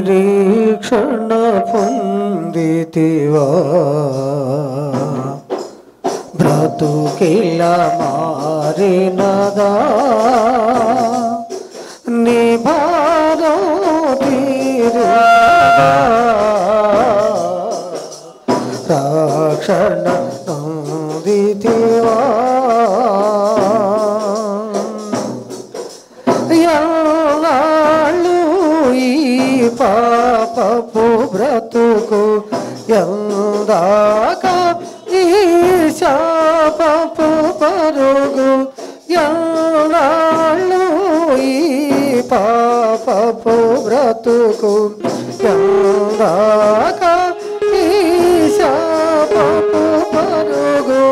నిరీక్షణ పొందితివా బ్రతుకిల మారినదా నీ భారం తీరునదా రక్షణ పొందితివా పాపపు బ్రతుకు ఎందాక ఈ శాపపు పరుగు ఎన్నాళ్ళు ఈ పాపపు బ్రతుకు ఎందాక ఈ శాపపు పరుగు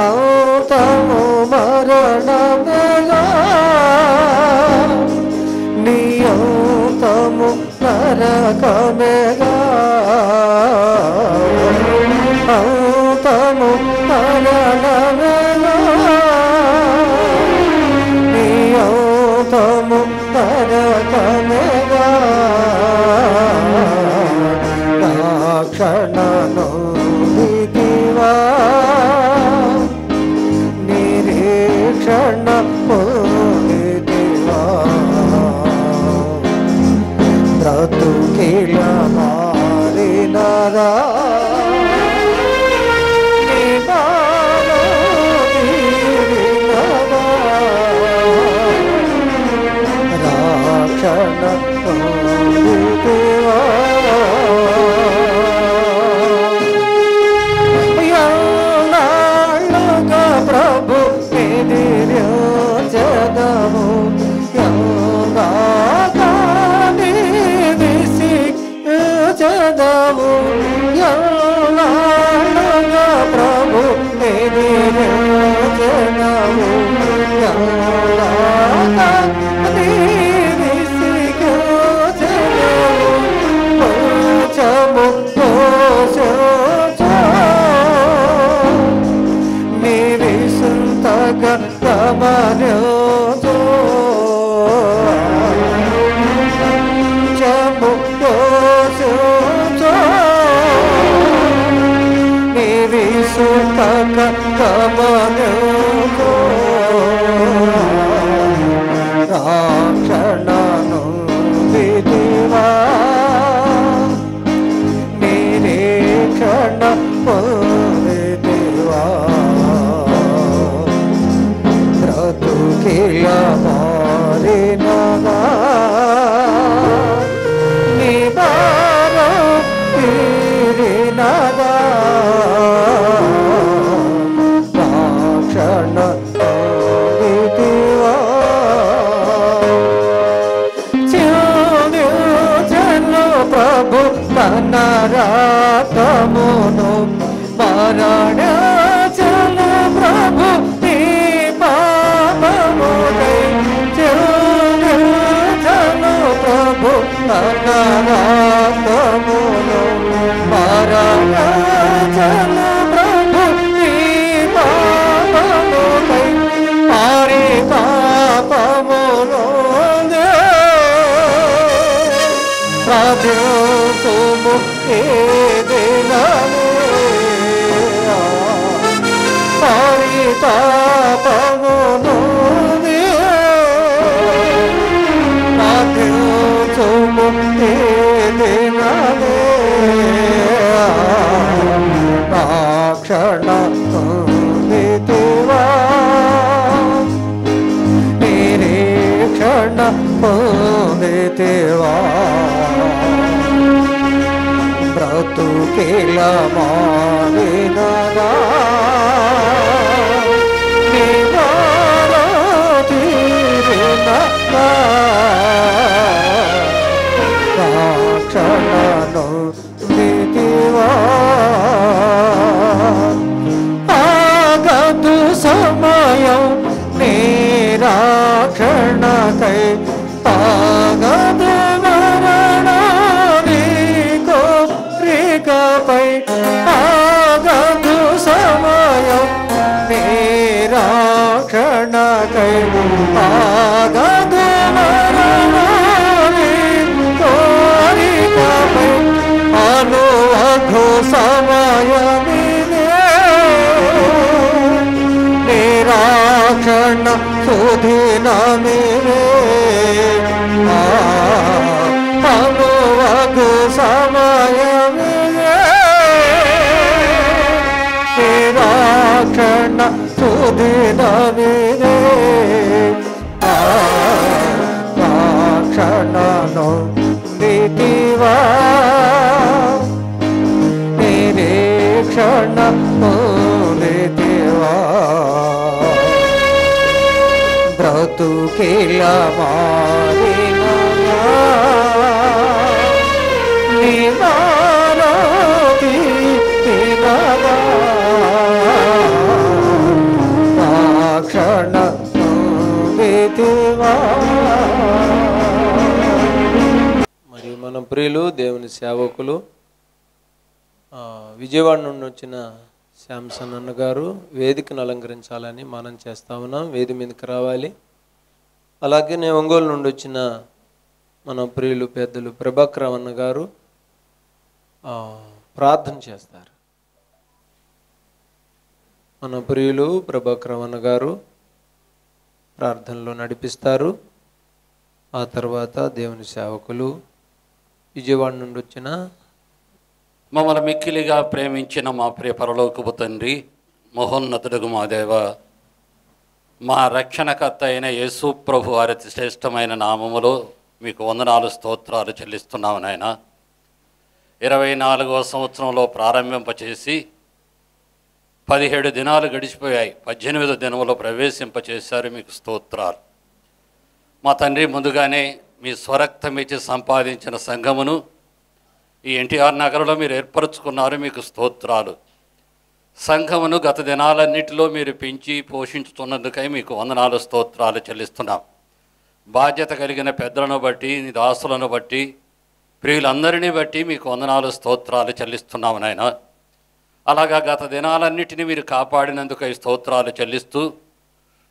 అంతము మరణమేగా నీ అంతము నరకమేగా అంతము మరణమేగా నీ అంతము నరకమేగా రక్షణను దిగివా నిరీక్షణ పొందితివా బ్రతుకిల మారినదా నీ భారం తీరినదా రక్షణ పొందితివా ఎన్నాళ్ళుగా ప్రభు ఎదిరించెదము చదవు ఎన్నాళ్ళుగా ప్రభు ఎదిరించెదము రక్షణను దిగివా నిరీక్షణ పొందితివా బ్రతుకిల మారినదా నీ భారం తీరినదా రక్షణ పొందితివా చిరుజను ప్రభు తన రాతమును మరణించెను ప్రభు నీ పాపముకై చిరుజను ప్రభు తన రాతమును మరణించెను ప్రభు నీ పాపముకై పరితాపమును ప్రార్థించుము ఏ దినము పరితాపమును ప్రార్థించుము ఏ దినము రక్షణ పొందితివా నిరీక్షణ పొందితివా బ్రతుకిల మారినదా నీ భారం తీరినదా రక్షణను దిగివా వేదికపై ఆగదు సమయం నిరాక్షణకై ఆగదు మరణాని కోరికపై అనువధు సమయమిదే నిరాక్షణ సుదినమిదే అనువధు సమయమిదే నిరాక్షణ సుదినమిదే రాక్షణను దితివా నిరీక్షణ దితివా బ్రతుకిల మారిన నివారతి తినగా రాక్షణ దితివా. మరియు మన ప్రియులు దేవుని సేవకులు విజయవాడ నుండి వచ్చిన శాంసన్ అన్న గారు వేదికను అలంకరించాలని మనం చేస్తా ఉన్నాం. వేది మీదకి రావాలి. అలాగే ఒంగోలు నుండి వచ్చిన మన ప్రియులు పెద్దలు ప్రభాకర్ అన్న గారు ప్రార్థన చేస్తారు. మన ప్రియులు ప్రభాకర్ అన్న గారు ప్రార్థనలో నడిపిస్తారు. ఆ తర్వాత దేవుని సేవకులు విజయవాడ నుండి వచ్చిన మమ్మల్ని మిక్కిలిగా ప్రేమించిన మా ప్రియ పరలోకపు తండ్రి, మహోన్నతుడుగు మా దేవ, మా రక్షణకర్త అయిన యేసు ప్రభు వారి శ్రేష్టమైన నామములో మీకు వందనాలు స్తోత్రాలు చెల్లిస్తున్నాము నాయన. 24వ సంవత్సరంలో ప్రారంభింపచేసి 17 దినాలు గడిచిపోయాయి. 18వ దినంలో ప్రవేశింపచేశారు. మీకు స్తోత్రాలు. మా తండ్రి, ముందుగానే మీ స్వరక్తమిచ్చి సంపాదించిన సంఘమును ఈ ఎన్టీఆర్ నగర్లో మీరు ఏర్పరచుకున్నారు. మీకు స్తోత్రాలు. సంఘమును గత దినాలన్నిటిలో మీరు పెంచి పోషించుతున్నందుకై మీకు వందనాలు స్తోత్రాలు చెల్లిస్తున్నాం. బాధ్యత కలిగిన పెద్దలను బట్టి, దాసులను బట్టి, ప్రియులందరినీ బట్టి మీకు వందనాలు స్తోత్రాలు చెల్లిస్తున్నాము నాయన. అలాగా గత దినాలన్నిటినీ మీరు కాపాడినందుకై స్తోత్రాలు చెల్లిస్తూ,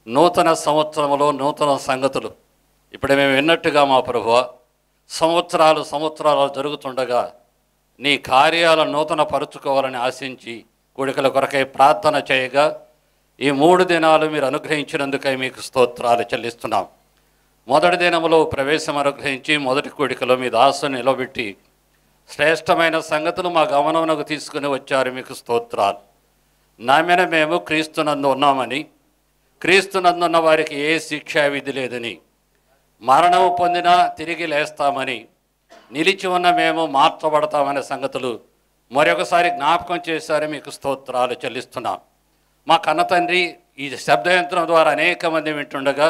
నూతన సంవత్సరంలో నూతన సంగతులు ఇప్పుడు మేము విన్నట్టుగా మా ప్రభువా, సంవత్సరాలు జరుగుతుండగా నీ కార్యాలను నూతన పరుచుకోవాలని ఆశించి కూడికల కొరకై ప్రార్థన చేయగా ఈ 3 దినాలు మీరు అనుగ్రహించినందుకై మీకు స్తోత్రాలు చెల్లిస్తున్నాం. మొదటి దినములో ప్రవేశం అనుగ్రహించి మొదటి కూడికలో మీ దాసుని నిలబెట్టి శ్రేష్టమైన సంగతులు మా గమనమునకు తీసుకుని వచ్చారు. మీకు స్తోత్రాలు. నామెన మేము క్రీస్తునందు ఉన్నామని, క్రీస్తునందున్న వారికి ఏ శిక్షా విధి లేదని, మరణము పొందినా తిరిగి లేస్తామని, నిలిచి ఉన్న మేము మార్చబడతామనే సంగతులు మరొకసారి జ్ఞాపకం చేశారు. మీకు స్తోత్రాలు చెల్లిస్తున్నాం. మా కన్న తండ్రి, ఈ శబ్దయంత్రం ద్వారా అనేక మంది వింటుండగా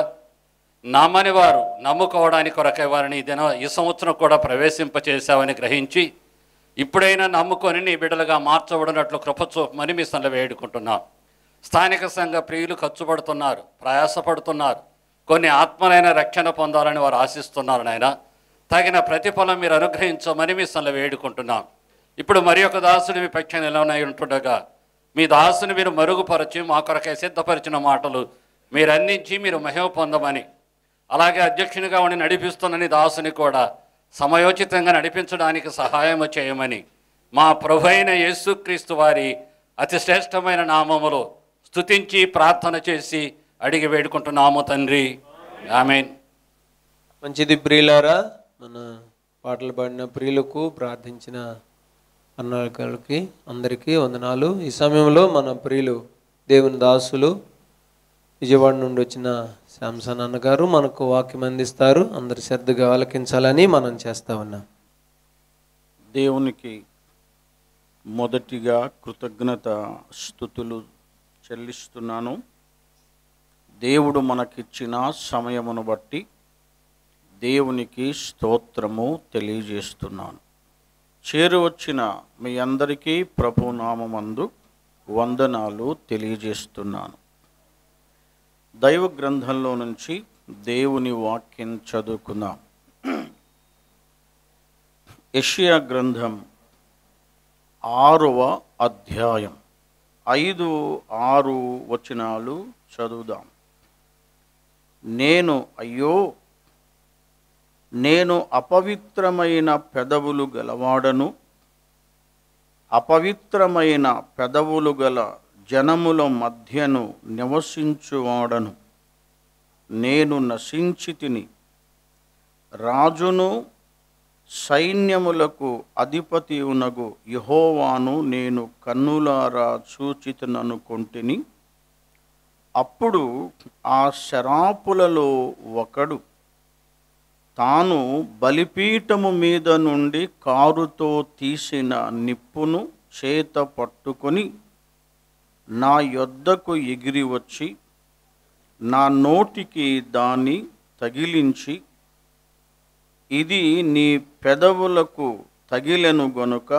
నమ్మని వారు నమ్ముకోవడానికి కొరకై వారిని ఈ సంవత్సరం కూడా ప్రవేశింపచేశామని గ్రహించి ఇప్పుడైనా నమ్ముకొని నీ బిడ్డలుగా మార్చబడినట్లు కృపచూపమని మీ సన్నిధిలో వేడుకుంటున్నాం. స్థానిక సంఘ ప్రియులు ఖర్చుపడుతున్నారు, ప్రయాసపడుతున్నారు. కొన్ని ఆత్మలైన రక్షణ పొందాలని వారు ఆశిస్తున్నారు నాయన. తగిన ప్రతిఫలం మీరు అనుగ్రహించమని మీ సన్నిధిలో వేడుకుంటున్నాం. ఇప్పుడు మరి ఒక దాసుని మీ పక్షాన నిలవనై ఉంటుండగా మీ దాసుని మీరు మరుగుపరచి మా కొరకై సిద్ధపరిచిన మాటలు మీరు అందించి మీరు మహిమ పొందమని, అలాగే అధ్యక్షునిగా ఉండి నడిపిస్తున్న నీ దాసుని కూడా సమయోచితంగా నడిపించడానికి సహాయం చేయమని మా ప్రభు అయిన యేసుక్రీస్తు వారి అతి శ్రేష్టమైన నామములో స్తుతించి ప్రార్థన చేసి అడిగి వేడుకుంటున్నాము తండ్రి. ఆమేన్. మంచిది ప్రియులారా, మన పాటలు పాడిన ప్రియులకు, ప్రార్థించిన అన్నలకి అందరికీ వందనాలు. ఈ సమయంలో మన ప్రియులు దేవుని దాసులు విజయవాడ నుండి వచ్చిన శాంసన్ అన్నగారు మనకు వాక్యం అందిస్తారు. అందరు శ్రద్ధగా ఆలకించాలని మనం చేస్తా ఉన్నాం. దేవునికి మొదటిగా కృతజ్ఞత స్తుతులు చెల్లిస్తున్నాను. దేవుడు మనకిచ్చిన సమయమును బట్టి దేవునికి స్తోత్రము తెలియజేస్తున్నాను. చేరువచ్చిన మీ అందరికీ ప్రభునామమందు వందనాలు తెలియజేస్తున్నాను. దైవ గ్రంథంలో నుంచి దేవుని వాక్యం చదువుకుందాం. యెషయా గ్రంథం 6వ అధ్యాయం 5, 6 వచనాలు చదువుదాం. నేను అపవిత్రమైన పెదవులు గలవాడను, అపవిత్రమైన పెదవులు గల జనముల మధ్యను నివసించువాడను. నేను నశించి తిని, రాజును సైన్యములకు అధిపతియునగు యెహోవాను నేను కన్నులారా చూచితిననుకొంటిని. అప్పుడు ఆ శరాపులలో ఒకడు తాను బలిపీఠము మీద నుండి కారుతో తీసిన నిప్పును చేత పట్టుకొని నా యొద్దకు ఎగిరి వచ్చి నా నోటికి దాన్ని తగిలించి, ఇది నీ పెదవులకు తగిలెను గనుక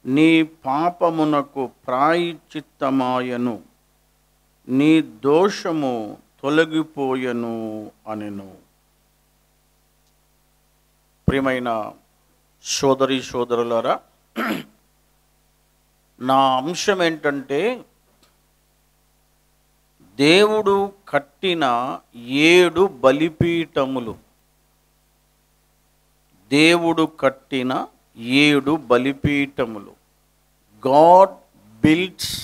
నీ పాపమునకు ప్రాయశ్చిత్తమాయను, నీ దోషము తొలగిపోయెను అనెను. ప్రియమైన సోదరి సోదరులారా, నా అంశం ఏంటంటే దేవుడు కట్టిన 7 బలిపీఠములు. దేవుడు కట్టిన 7 బలిపీఠములు. God builds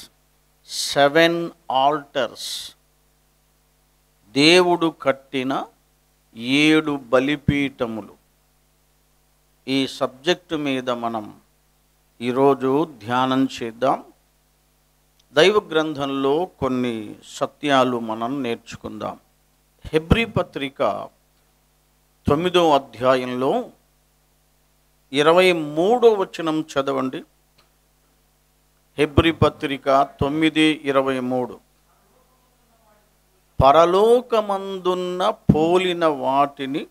7 altars. దేవుడు కట్టిన 7 బలిపీఠములు. ఈ సబ్జెక్టు మీద మనం ఈరోజు ధ్యానం చేద్దాం. దైవ గ్రంథంలో కొన్ని సత్యాలు మనం నేర్చుకుందాం. హెబ్రీ పత్రిక 9వ అధ్యాయంలో 23వ వచనం చదవండి. హెబ్రీ పత్రిక 9:23. పరలోకమందున్న పోలిన వాటిని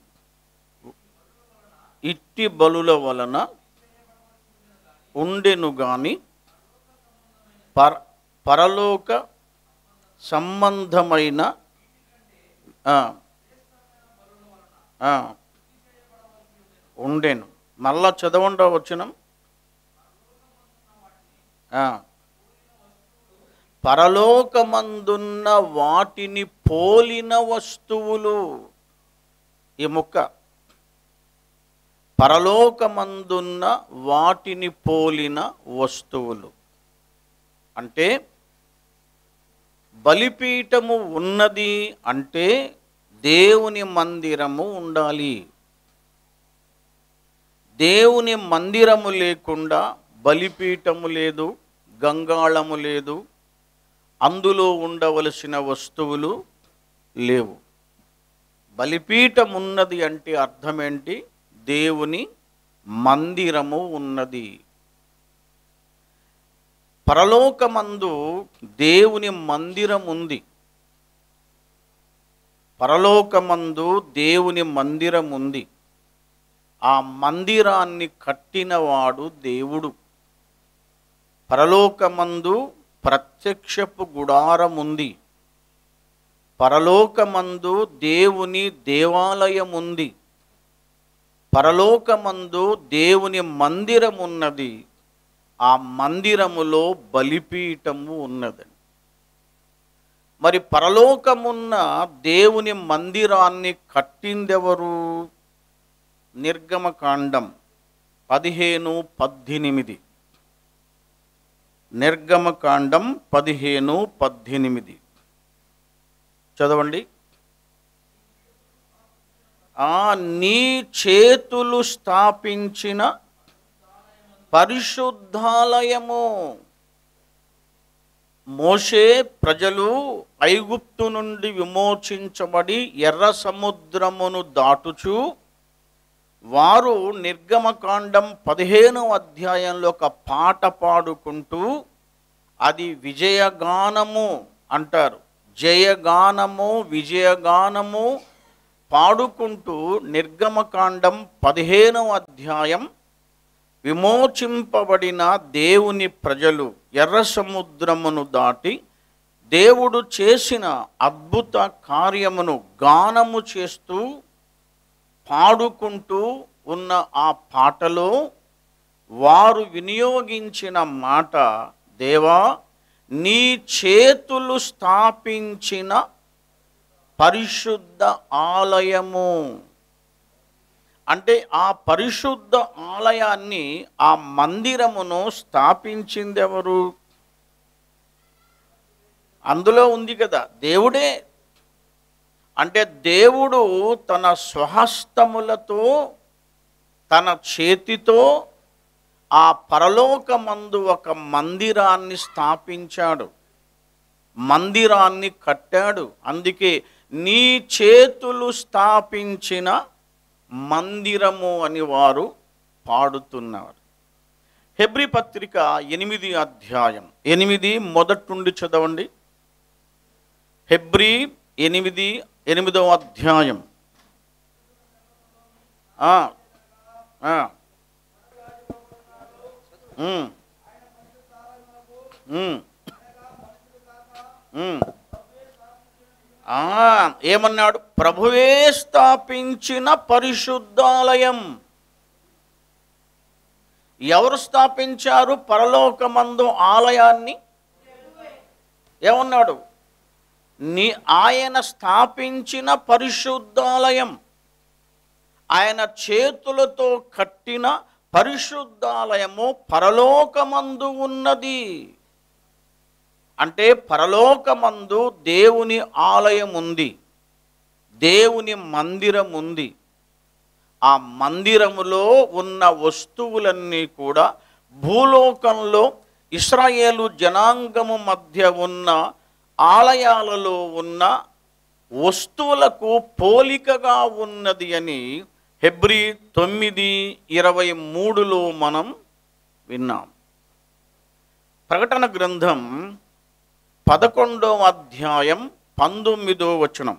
ఇట్టి బలుల వలన ఉండెను గాని పరలోక సంబంధమైన ఉండెను. మళ్ళా చదవండి వచనం. పరలోకమందున్న వాటిని పోలిన వస్తువులు. ఈ ముక్క పరలోకమందున్న వాటిని పోలిన వస్తువులు అంటే, బలిపీఠము ఉన్నది అంటే దేవుని మందిరము ఉండాలి. దేవుని మందిరము లేకుండా బలిపీఠము లేదు, గంగాళము లేదు, అందులో ఉండవలసిన వస్తువులు లేవు. బలిపీఠం ఉన్నది అంటే అర్థం ఏంటి? దేవుని మందిరము ఉన్నది. పరలోకమందు దేవుని మందిరం ఉంది. పరలోకమందు దేవుని మందిరం ఉంది. ఆ మందిరాన్ని కట్టినవాడు దేవుడు. పరలోకమందు ప్రత్యక్షపు గుడారం ఉంది. పరలోకమందు దేవుని దేవాలయం ఉంది. పరలోకమందు దేవుని మందిరం ఉన్నది. ఆ మందిరములో బలిపీఠము ఉన్నదని. మరి పరలోకమున్న దేవుని మందిరాన్ని కట్టిందెవరు? నిర్గమకాండం 15:18. నిర్గమకాండం 15:18 చదవండి. నీ చేతులు స్థాపించిన పరిశుద్ధాలయము. మోషే ప్రజలు ఐగుప్తు నుండి విమోచించబడి ఎర్ర సముద్రమును దాటుచు వారు నిర్గమకాండం 15వ అధ్యాయంలో ఒక పాట పాడుకుంటూ, అది విజయగానము అంటారు. జయగానము, విజయగానము పాడుకుంటూ నిర్గమకాండం 15వ అధ్యాయం విమోచింపబడిన దేవుని ప్రజలు ఎర్ర సముద్రమును దాటి దేవుడు చేసిన అద్భుత కార్యమును గానము చేస్తూ పాడుకుంటూ ఉన్న ఆ పాటలో వారు వినియోగించిన మాట, దేవా నీ చేతులు స్థాపించిన పరిశుద్ధ ఆలయము. అంటే ఆ పరిశుద్ధ ఆలయాన్ని, ఆ మందిరమును స్థాపించింది ఎవరు? అందులో ఉంది కదా, దేవుడే. అంటే దేవుడు తన స్వహస్తములతో, తన చేతితో ఆ పరలోకమందు ఒక మందిరాన్ని స్థాపించాడు, మందిరాన్ని కట్టాడు. అందుకే నీ చేతులు స్థాపించిన మందిరము అని వారు పాడుతున్నారు. హెబ్రీ పత్రిక 8 అధ్యాయం 8 మొదటి నుండి చదవండి. హెబ్రీ 8వ అధ్యాయం. ఏమన్నాడు? ప్రభువే స్థాపించిన పరిశుద్ధాలయం. ఎవరు స్థాపించారు పరలోకమందు ఆలయాన్ని? ఏమన్నాడు? ఆయన స్థాపించిన పరిశుద్ధాలయం, ఆయన చేతులతో కట్టిన పరిశుద్ధాలయము పరలోకమందు ఉన్నది. అంటే పరలోకమందు దేవుని ఆలయం ఉంది, దేవుని మందిరం ఉంది. ఆ మందిరములో ఉన్న వస్తువులన్నీ కూడా భూలోకంలో ఇశ్రాయేలు జనాంగము మధ్య ఉన్న ఆలయాలలో ఉన్న వస్తువులకు పోలికగా ఉన్నది అని హెబ్రీ 9:23లో మనం విన్నాం. ప్రకటన గ్రంథం 11వ అధ్యాయం 19వ వచనం.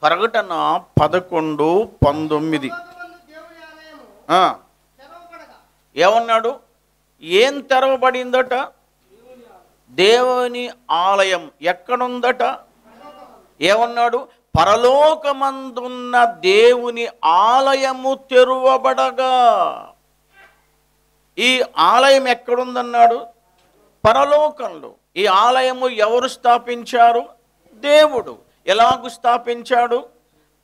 ప్రకటన 11:19. ఏమన్నాడు? ఏం తెరవబడిందట? దేవుని ఆలయం ఎక్కడుందట? ఏమన్నాడు? పరలోకమందున్న దేవుని ఆలయము తెరువబడగా. ఈ ఆలయం ఎక్కడుందన్నాడు? పరలోకంలో. ఈ ఆలయము ఎవరు స్థాపించారు? దేవుడు. ఎలాగూ స్థాపించాడు?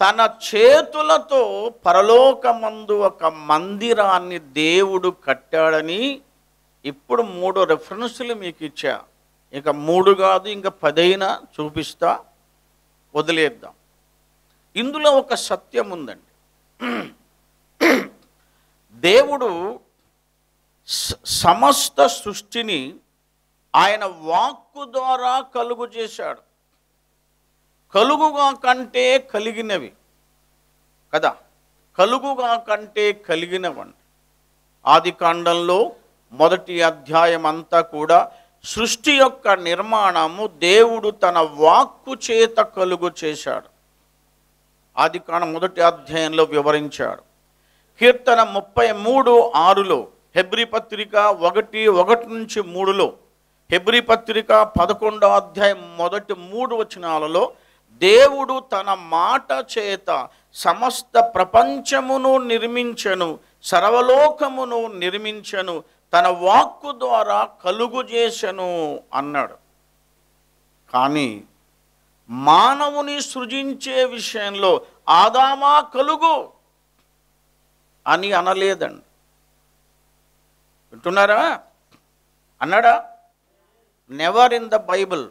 తన చేతులతో పరలోకమందు ఒక మందిరాన్ని దేవుడు కట్టాడని ఇప్పుడు 3 రెఫరెన్సులు మీకు ఇచ్చా. ఇక 3 కాదు, ఇంకా 10 చూపిస్తా, వదిలేద్దాం. ఇందులో ఒక సత్యం ఉందండి. దేవుడు సమస్త సృష్టిని ఆయన వాక్కు ద్వారా కలుగు చేశాడు. కలుగుగా కంటే కలిగినవి కదా, కలుగుగా కంటే కలిగినవండి. ఆది కాండంలో 1వ అధ్యాయం అంతా కూడా సృష్టి యొక్క నిర్మాణము దేవుడు తన వాక్కు చేత కలుగు చేశాడు. ఆది కాండం 1వ అధ్యాయంలో వివరించాడు. కీర్తన 33:6లో, హెబ్రీ పత్రిక 1:1-3లో, హెబ్రీ పత్రిక 11వ అధ్యాయం మొదటి 3 వచనాలలో దేవుడు తన మాట చేత సమస్త ప్రపంచమును నిర్మించెను, సర్వలోకమును నిర్మించెను, తన వాక్కు ద్వారా కలుగు చేసెను అన్నాడు. కానీ మానవుని సృజించే విషయంలో ఆదామా కలుగు అని అనలేదండి. వింటున్నారా? అన్నాడా? Never in the Bible.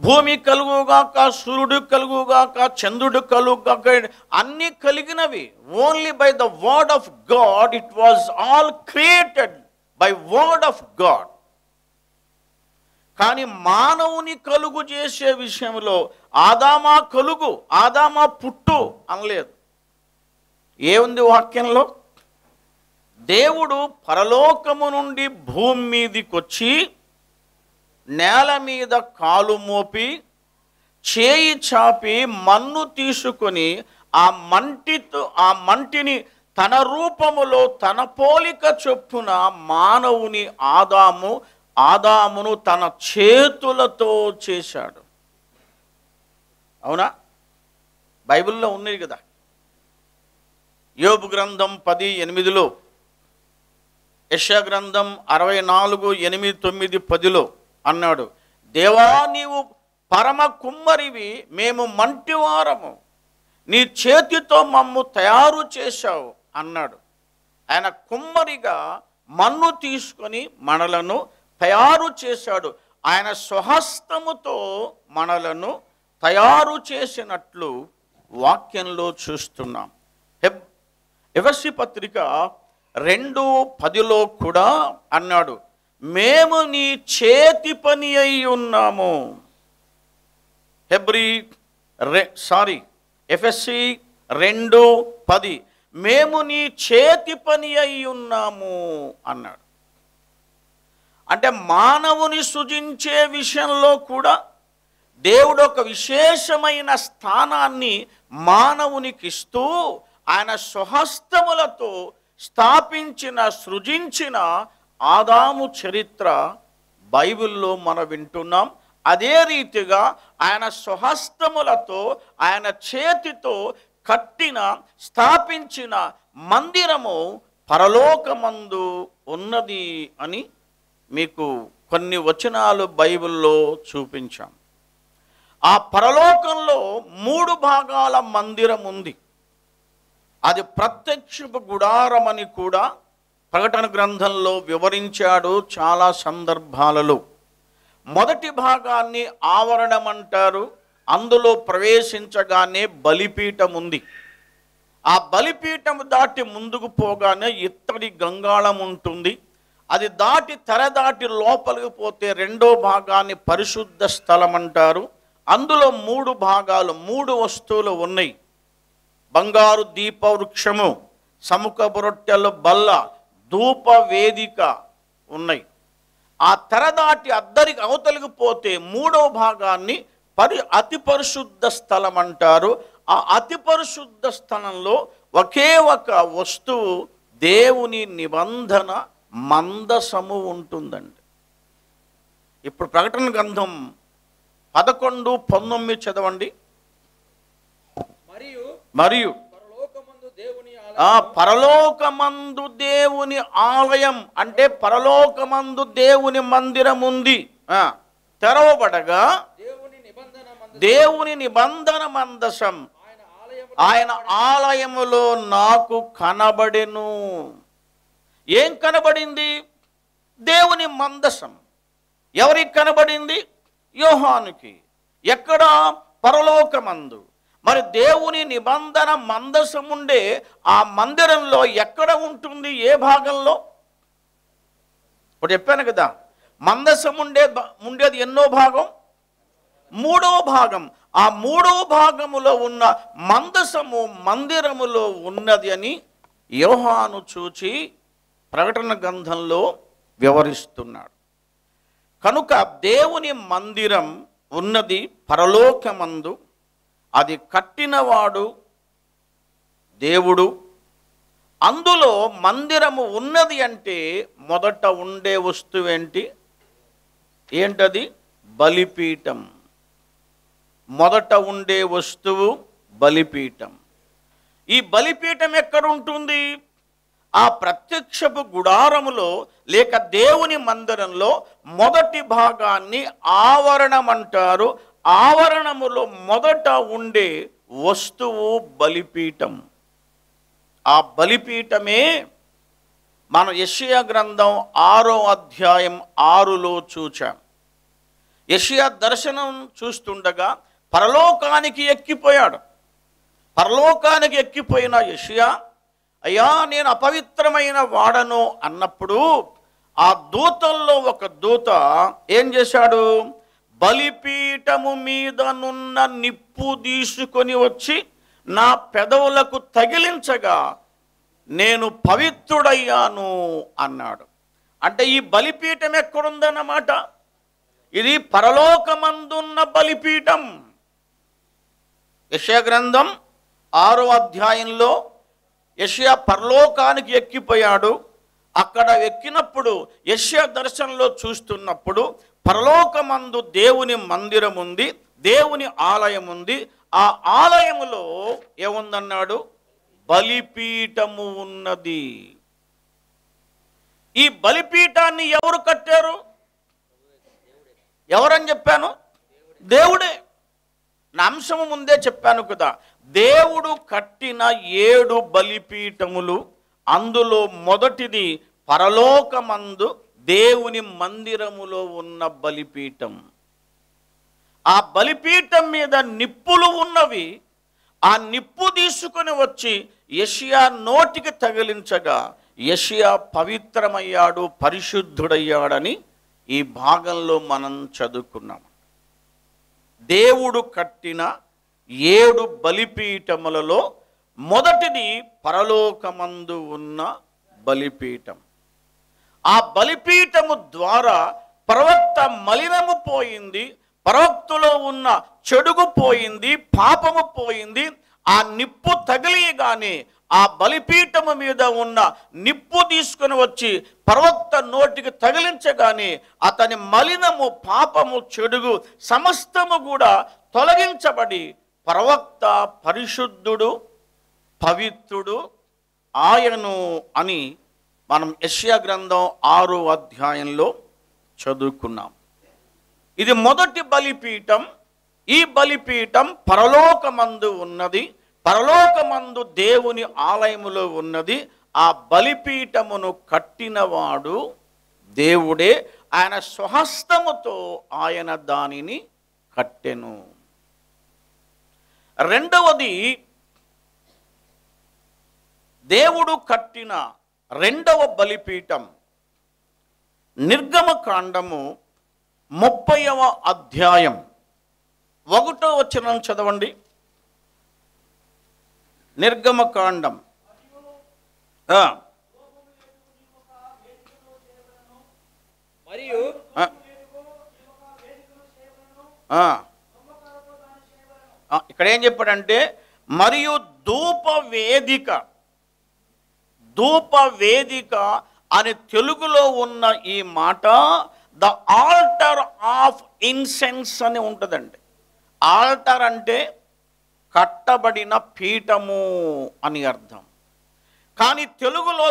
భూమి కలుగుగాక, సూర్యుడు కలుగుగాక, చంద్రుడు కలుగుగాక, అన్నీ కలిగినవి. Only by the word of God. It was all created by word of God. కానీ మానవుని కలుగు చేసే విషయంలో ఆదామా కలుగు, ఆదామా పుట్టు అనలేదు. ఏముంది వాక్యంలో? దేవుడు పరలోకము నుండి భూమి మీదకి వచ్చి నేల మీద కాలు మోపి చేయి చాపి మన్ను తీసుకొని ఆ మంటిని తన రూపములో తన పోలిక చొప్పున మానవుని ఆదామును తన చేతులతో చేశాడు. అవునా? బైబిల్లో ఉన్నది కదా. యోబు గ్రంథం 10:8లో యెషయా గ్రంథం 64:8-9-10 అన్నాడు, దేవా నీవు పరమ కుమ్మరివి, మేము మంటివారము, నీ చేతితో మమ్ము తయారు చేశావు అన్నాడు. ఆయన కుమ్మరిగా మన్ను తీసుకొని మనలను తయారు చేశాడు. ఆయన స్వహస్తముతో మనలను తయారు చేసినట్లు వాక్యంలో చూస్తున్నాం. ఎఫెసీ పత్రిక 2:10 కూడా అన్నాడు, మేము నీ చేతి పని అయి ఉన్నాము. ఎఫెసీ 2:10 మేము నీ చేతి పని అయి ఉన్నాము అన్నాడు. అంటే మానవుని సృజించే విషయంలో కూడా దేవుడు ఒక విశేషమైన స్థానాన్ని మానవునికి ఇస్తూ ఆయన స్వహస్తములతో స్థాపించిన సృజించిన ఆదాము చరిత్ర బైబిల్లో మనం వింటున్నాం. అదే రీతిగా ఆయన స్వహస్తములతో ఆయన చేతితో కట్టిన స్థాపించిన మందిరము పరలోకమందు ఉన్నది అని మీకు కొన్ని వచనాలు బైబిల్లో చూపించాం. ఆ పరలోకంలో 3 భాగాల మందిరం ఉంది. అది ప్రత్యక్షపు గుడారమని కూడా ప్రకటన గ్రంథంలో వివరించాడు చాలా సందర్భాలలో. మొదటి భాగాన్ని ఆవరణం అంటారు. అందులో ప్రవేశించగానే బలిపీఠం ఉంది. ఆ బలిపీఠం దాటి ముందుకు పోగానే ఇత్తడి గంగాళం ఉంటుంది. అది దాటి తెర దాటి లోపలికి పోతే రెండో భాగాన్ని పరిశుద్ధ స్థలం అంటారు. అందులో 3 భాగాలు, 3 వస్తువులు ఉన్నాయి. బంగారు దీప వృక్షము, సముఖపు రొట్టెల బల్ల, ధూప వేదిక ఉన్నాయి. ఆ తెర దాటి అద్దరికి అవతలికి పోతే 3వ భాగాన్ని అతి పరిశుద్ధ స్థలం అంటారు. ఆ అతి పరిశుద్ధ స్థలంలో ఒకే ఒక వస్తువు, దేవుని నిబంధన మందసము ఉంటుందండి. ఇప్పుడు ప్రకటన గ్రంథం 11:19 చదవండి. మరియు పరలోకమందు దేవుని ఆలయం అంటే పరలోకమందు దేవుని మందిరం ఉంది. తెరవబడగా దేవుని నిబంధన మందసం ఆయన ఆలయములో నాకు కనబడెను. ఏం కనబడింది? దేవుని మందసం. ఎవరికి కనబడింది? యోహానుకి. ఎక్కడ? పరలోకమందు. మరి దేవుని నిబంధన మందసం ఉండే ఆ మందిరంలో ఎక్కడ ఉంటుంది? ఏ భాగంలో? ఇప్పుడు చెప్పాను కదా, మందసం ఉండేది ఎన్నో భాగం? 3వ భాగం. ఆ 3వ భాగములో ఉన్న మందసము మందిరములో ఉన్నది అని యోహాను చూచి ప్రకటన గ్రంథంలో వివరిస్తున్నాడు. కనుక దేవుని మందిరం ఉన్నది పరలోకమందు. అది కట్టినవాడు దేవుడు. అందులో మందిరము ఉన్నది అంటే మొదట ఉండే వస్తువేంటి? ఏంటది? బలిపీఠం. మొదట ఉండే వస్తువు బలిపీఠం. ఈ బలిపీఠం ఎక్కడ ఉంటుంది? ఆ ప్రత్యక్షపు గుడారములో లేక దేవుని మందిరంలో మొదటి భాగాన్ని ఆవరణం అంటారు. ఆవరణములో మొదట ఉండే వస్తువు బలిపీఠం. ఆ బలిపీఠమే మనం యెషయా గ్రంథం 6:6 చూచాం. యెషయా దర్శనం చూస్తుండగా పరలోకానికి ఎక్కిపోయాడు. పరలోకానికి ఎక్కిపోయిన యెషయా, అయ్యా నేను అపవిత్రమైన వాడను అన్నప్పుడు ఆ దూతల్లో ఒక దూత ఏం చేశాడు? బలిపీఠము మీదనున్న నిప్పు తీసుకొని వచ్చి నా పెదవులకు తగిలించగా నేను పవిత్రుడయ్యాను అన్నాడు. అంటే ఈ బలిపీఠం ఎక్కడుందన్నమాట? ఇది పరలోకమందున్న బలిపీఠం. యెషయా గ్రంథం 6 యెషయా పరలోకానికి ఎక్కిపోయాడు. అక్కడ ఎక్కినప్పుడు యెషయా దర్శనంలో చూస్తున్నప్పుడు పరలోకమందు దేవుని మందిరం ఉంది, దేవుని ఆలయం ఉంది. ఆ ఆలయములో ఏముందన్నాడు? బలిపీఠము ఉన్నది. ఈ బలిపీఠాన్ని ఎవరు కట్టారు? ఎవరని చెప్పాను? దేవుడే. నా అంశము ముందే చెప్పాను కదా, దేవుడు కట్టిన 7 బలిపీఠములు, అందులో మొదటిది పరలోకమందు దేవుని మందిరములో ఉన్న బలిపీఠం. ఆ బలిపీఠం మీద నిప్పులు ఉన్నవి. ఆ నిప్పు తీసుకుని వచ్చి యెషయా నోటికి తగిలించగా యెషయా పవిత్రమయ్యాడు, పరిశుద్ధుడయ్యాడని ఈ భాగంలో మనం చదువుకున్నాం. దేవుడు కట్టిన 7 బలిపీఠములలో మొదటిది పరలోకమందు ఉన్న బలిపీఠం. ఆ బలిపీఠము ద్వారా ప్రవక్త మలినము పోయింది, ప్రవక్తలో ఉన్న చెడుగు పోయింది, పాపము పోయింది. ఆ నిప్పు తగిలియగానే ఆ బలిపీఠము మీద ఉన్న నిప్పు తీసుకుని వచ్చి ప్రవక్త నోటికి తగిలించగానే అతని మలినము, పాపము, చెడుగు సమస్తము కూడా తొలగించబడి ప్రవక్త పరిశుద్ధుడు, పవిత్రుడు ఆయను అని మనం యెషయా గ్రంథం 6వ అధ్యాయంలో చదువుకున్నాం. ఇది మొదటి బలిపీఠం. ఈ బలిపీఠం పరలోకమందు ఉన్నది, పరలోకమందు దేవుని ఆలయములో ఉన్నది. ఆ బలిపీఠమును కట్టినవాడు దేవుడే. ఆయన స్వహస్తముతో ఆయన దానిని కట్టెను. రెండవది, దేవుడు కట్టిన రెండవ బలిపీఠం నిర్గమకాండము 30వ అధ్యాయం 1వ వచనం చదవండి. నిర్గమకాండం మరియు ఇక్కడ ఏం చెప్పాడంటే, మరియు ధూపవేదిక అని తెలుగులో ఉన్న ఈ మాట ద ఆల్టర్ ఆఫ్ ఇన్సెన్స్ అని ఉంటుందండి. ఆల్టర్ అంటే కట్టబడిన పీఠము అని అర్థం. కానీ తెలుగులో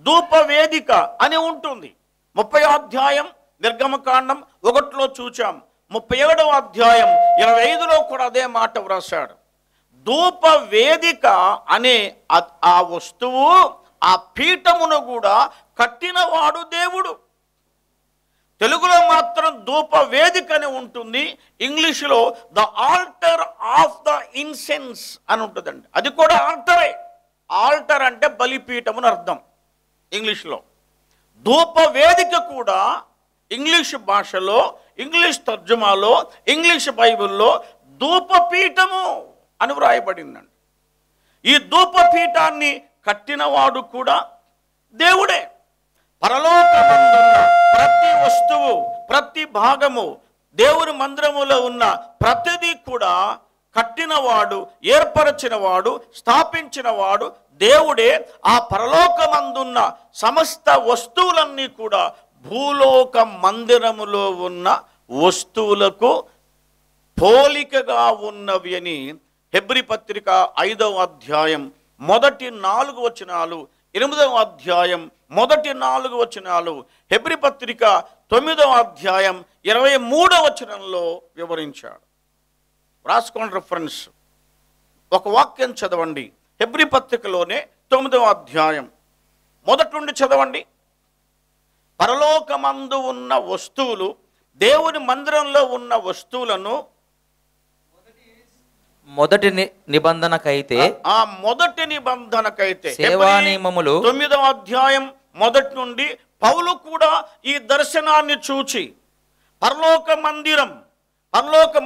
ధూపవేదిక అని ఉంటుంది. 30వ అధ్యాయం నిర్గమకాండం 1లో చూచాం. 37వ అధ్యాయం 25లో కూడా అదే మాట వ్రాసాడు. ధూపవేదిక అనే ఆ వస్తువు, ఆ పీఠమును కూడా కట్టినవాడు దేవుడు. తెలుగులో మాత్రం ధూపవేదిక అని ఉంటుంది. ఇంగ్లీషులో the altar of the incense అని ఉంటుందండి. అది కూడా ఆల్టరే. ఆల్టర్ అంటే బలిపీఠం అని అర్థం ఇంగ్లీష్లో. ధూపవేదిక కూడా ఇంగ్లీష్ భాషలో, ఇంగ్లీష్ తర్జుమాలో, ఇంగ్లీష్ బైబిల్లో ధూపపీఠము అని వ్రాయబడిందండి. ఈ ధూపపీఠాన్ని కట్టినవాడు కూడా దేవుడే. పరలోకమందున్న ప్రతి వస్తువు, ప్రతి భాగము, దేవుని మందిరములో ఉన్న ప్రతిదీ కూడా కట్టినవాడు, ఏర్పరచినవాడు, స్థాపించినవాడు దేవుడే. ఆ పరలోకమందున్న సమస్త వస్తువులన్నీ కూడా భూలోక మందిరములో ఉన్న వస్తువులకు పోలికగా ఉన్నవి అని హెబ్రీ పత్రిక 5వ అధ్యాయం మొదటి 4 వచనాలు, 8వ అధ్యాయం మొదటి 4 వచనాలు, హెబ్రీ పత్రిక 9వ అధ్యాయం 23వ వచనంలో వివరించాడు. రాసుకోండి రిఫరెన్స్. ఒక వాక్యం చదవండి. హెబ్రీ పత్రికలోనే 9వ అధ్యాయం మొదటి నుండి చదవండి. పరలోకమందు ఉన్న వస్తువులు, దేవుని మందిరంలో ఉన్న వస్తువులను మొదటి నిబంధనకైతే, ఆ మొదటి నిబంధనకైతే సేవా నియమములు 9వ అధ్యాయం మొదటి నుండి పౌలు కూడా ఈ దర్శనాన్ని చూచి పరలోక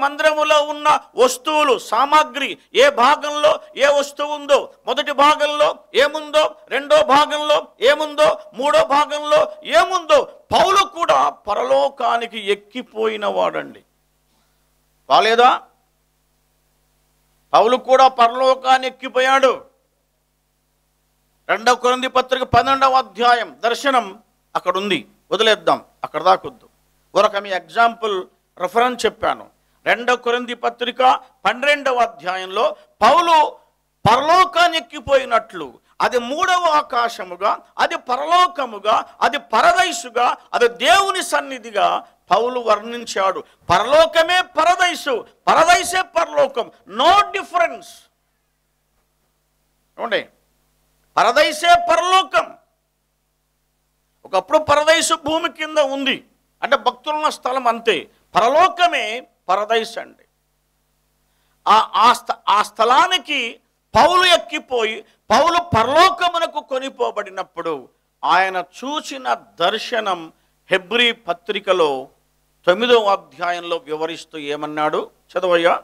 మందిరములో ఉన్న వస్తువులు, సామాగ్రి, ఏ భాగంలో ఏ వస్తువు ఉందో, మొదటి భాగంలో ఏముందో, రెండో భాగంలో ఏముందో, మూడో భాగంలో ఏముందో, పౌలు కూడా పరలోకానికి ఎక్కిపోయిన వాడండి. కాలేదా? పౌలు కూడా పరలోకాన్ని ఎక్కిపోయాడు. 2వ కొరింథీ పత్రిక 12వ అధ్యాయం దర్శనం అక్కడ ఉంది. వదిలేద్దాం, అక్కడ దాకొద్దు. ఒక మీ ఎగ్జాంపుల్ రిఫరెన్స్ చెప్పాను. 2వ కొరింథీ పత్రిక 12వ అధ్యాయంలో పౌలు పరలోకాన్ని ఎక్కిపోయినట్లు, అది మూడవ ఆకాశముగా, అది పరలోకముగా, అది పరదైసుగా, అది దేవుని సన్నిధిగా పౌలు వర్ణించాడు. పరలోకమే పరదైసు, పరదైసే పరలోకం, నో డిఫరెన్స్. చూడండి, పరదైసే పరలోకం. ఒకప్పుడు పరదైసు భూమి కింద ఉంది, అంటే భక్తులున్న స్థలం అంతే. పరలోకమే పరదైసు అండి. ఆ స్థలానికి పౌలు ఎక్కిపోయి పౌలు పరలోకమునకు కొనిపోబడినప్పుడు ఆయన చూసిన దర్శనం హెబ్రీ పత్రికలో 9వ అధ్యాయంలో వివరిస్తూ ఏమన్నాడు? చదవయ్యా.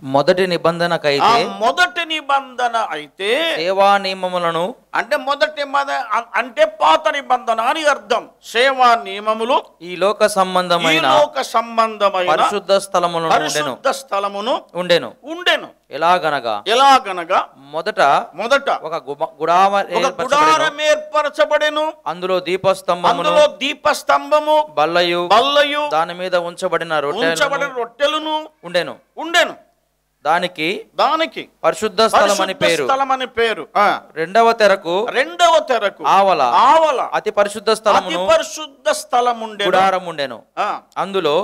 మొదటి నిబంధనకైతే, మొదటి నిబంధన అయితే సేవా నియమములను, అంటే మొదటి అంటే పాత నిబంధన అని అర్థం. సేవా నియమములు ఈ లోక సంబంధమైన పరిశుద్ధ స్థలమును ఉండెను. ఎలాగనగా మొదట ఒక గుడారం ఏర్పరచబడెను, అందులో దీపస్తంభము బల్లయు దాని మీద ఉంచబడిన రొట్టెలను ఉండెను. దానికి పరిశుద్ధ స్థలం అని పేరు. రెండవ తెరకు ఆవల అతి పరిశుద్ధ స్థలము గుడారం ఉండెను. అందులో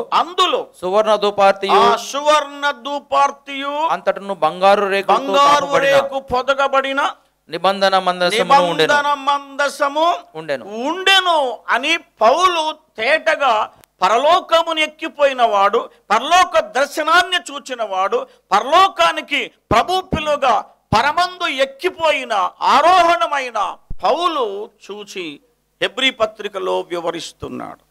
సువర్ణ ధూపార్తియు అంతటను బంగారు రేకు పొదగబడిన నిబంధన మందసము ఉండెను అని పౌలు తేటగా పరలోకమును ఎక్కిపోయిన వాడు, పరలోక దర్శనాన్ని చూచిన వాడు, పరలోకానికి ప్రభు పిలుగా పరమందు ఎక్కిపోయిన ఆరోహణమైన పౌలు చూచి హెబ్రీ పత్రికలో వివరిస్తున్నాడు.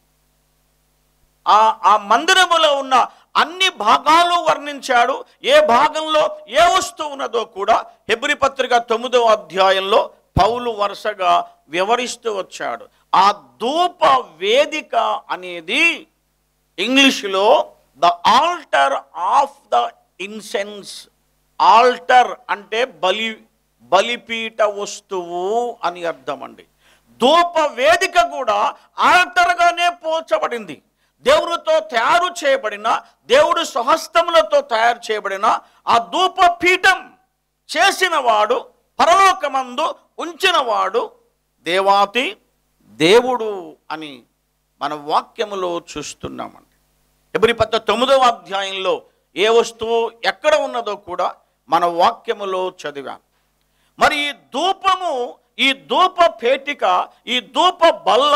ఆ మందిరములో ఉన్న అన్ని భాగాలు వర్ణించాడు. ఏ భాగంలో ఏ వస్తువు ఉన్నదో కూడా హెబ్రీ పత్రిక 9వ అధ్యాయంలో పౌలు వరుసగా వివరిస్తూ వచ్చాడు. ఆ ధూప వేదిక అనేది ఇంగ్లీషులో the altar of the incense. Altar అంటే బలిపీఠ వస్తువు అని అర్థం అండి. ధూప వేదిక కూడా ఆల్టర్గానే పోల్చబడింది. దేవుడితో తయారు చేయబడిన, దేవుడు స్వహస్తములతో తయారు చేయబడిన ఆ ధూప పీఠం చేసిన వాడు, పరలోకమందు ఉంచినవాడు దేవాతి దేవుడు అని మన వాక్యములో చూస్తున్నామండి. హెబ్రీ పత్రిక 9వ అధ్యాయంలో ఏ వస్తువు ఎక్కడ ఉన్నదో కూడా మన వాక్యములో చదివాం. మరి ఈ ధూపము, ఈ ధూప పేటిక, ఈ ధూప బల్ల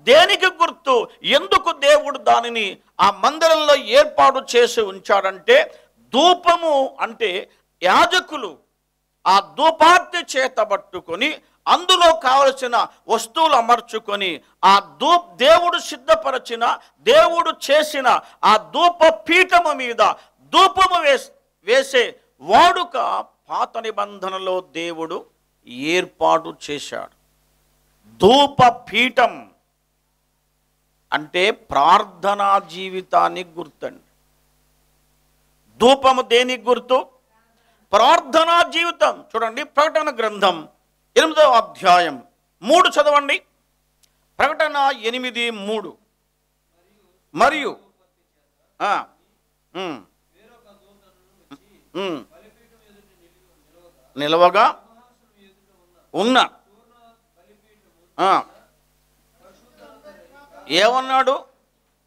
దేనికి గుర్తు? ఎందుకు దేవుడు దానిని ఆ మందిరంలో ఏర్పాటు చేసి ఉంచాడంటే, ధూపము అంటే యాజకులు ఆ ధూపార్తి చేత పట్టుకొని అందులో కావలసిన వస్తువులు అమర్చుకొని ఆ దేవుడు సిద్ధపరచిన, దేవుడు చేసిన ఆ ధూప పీఠము మీద ధూపము వేసే వాడుక పాత నిబంధనలో దేవుడు ఏర్పాటు చేశాడు. ధూప పీఠం అంటే ప్రార్థనా జీవితానికి గుర్తండి. ధూపము దేనికి గుర్తు? ప్రార్థనా జీవితం. చూడండి, ప్రకటన గ్రంథం 8వ అధ్యాయం 3 చదవండి. ప్రకటన 8:3. మరియు నిలవగా ఉన్న ఏమన్నాడు?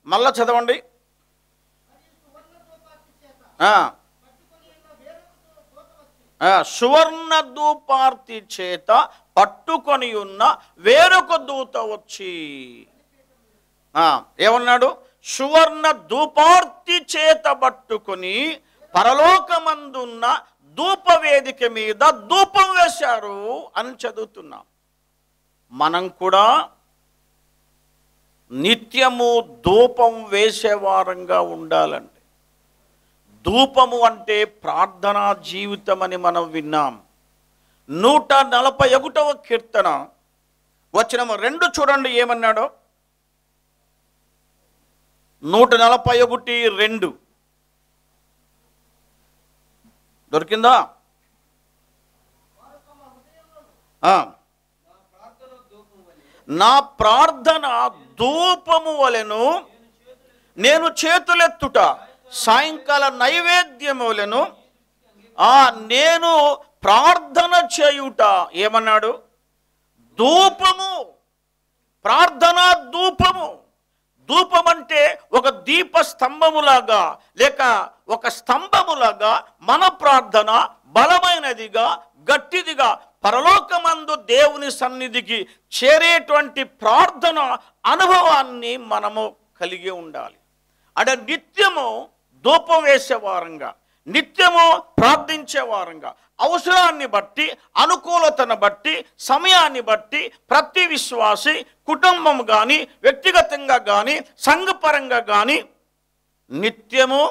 మళ్ళా చదవండి. సువర్ణ ధూపార్తి చేత పట్టుకొని ఉన్న వేరొక దూత వచ్చి ఏమన్నాడు? సువర్ణ ధూపార్తి చేత పట్టుకొని పరలోకమందున్న ధూప వేదిక మీద ధూపం వేశారు అని చదువుతున్నాం. మనం కూడా నిత్యము ధూపం వేసేవారంగా ఉండాలండి. ధూపము అంటే ప్రార్థనా జీవితం అని మనం విన్నాం. 141వ కీర్తన వచనం 2 చూడండి ఏమన్నాడో. 141:2 దొరికిందా? నా ప్రార్థన ధూపము వలెను, నేను చేతులెత్తుట సాయంకాల నైవేద్యము వలెను, నేను ప్రార్థన చేయుట ఏమన్నాడు? ధూపము. ప్రార్థనా ధూపము. ధూపం అంటే ఒక దీప స్తంభములాగా లేక ఒక స్తంభములాగా మన ప్రార్థన బలమైనదిగా, గట్టిదిగా, పరలోకమందు దేవుని సన్నిధికి చేరేటువంటి ప్రార్థన అనుభవాన్ని మనము కలిగి ఉండాలి. అంటే నిత్యము ధూపం వేసేవారంగా, నిత్యము ప్రార్థించే వారంగా, అవసరాన్ని బట్టి, అనుకూలతను బట్టి, సమయాన్ని బట్టి ప్రతి విశ్వాసి కుటుంబం కానీ, వ్యక్తిగతంగా కానీ, సంఘపరంగా కానీ నిత్యము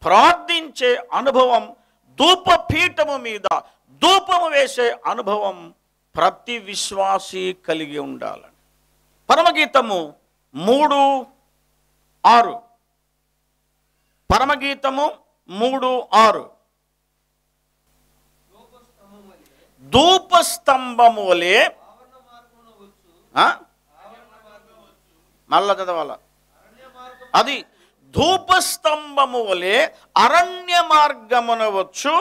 ప్రార్థించే అనుభవం, ధూపపీఠము మీద ధూపము వేసే అనుభవం ప్రతి విశ్వాసి కలిగి ఉండాలని. పరమగీతము 3:6. పరమగీతము 3:6. ధూపస్తంభము వలె, మళ్ళా చదవాల, అది ధూపస్తంభము వలె అరణ్య మార్గమున వచ్చు.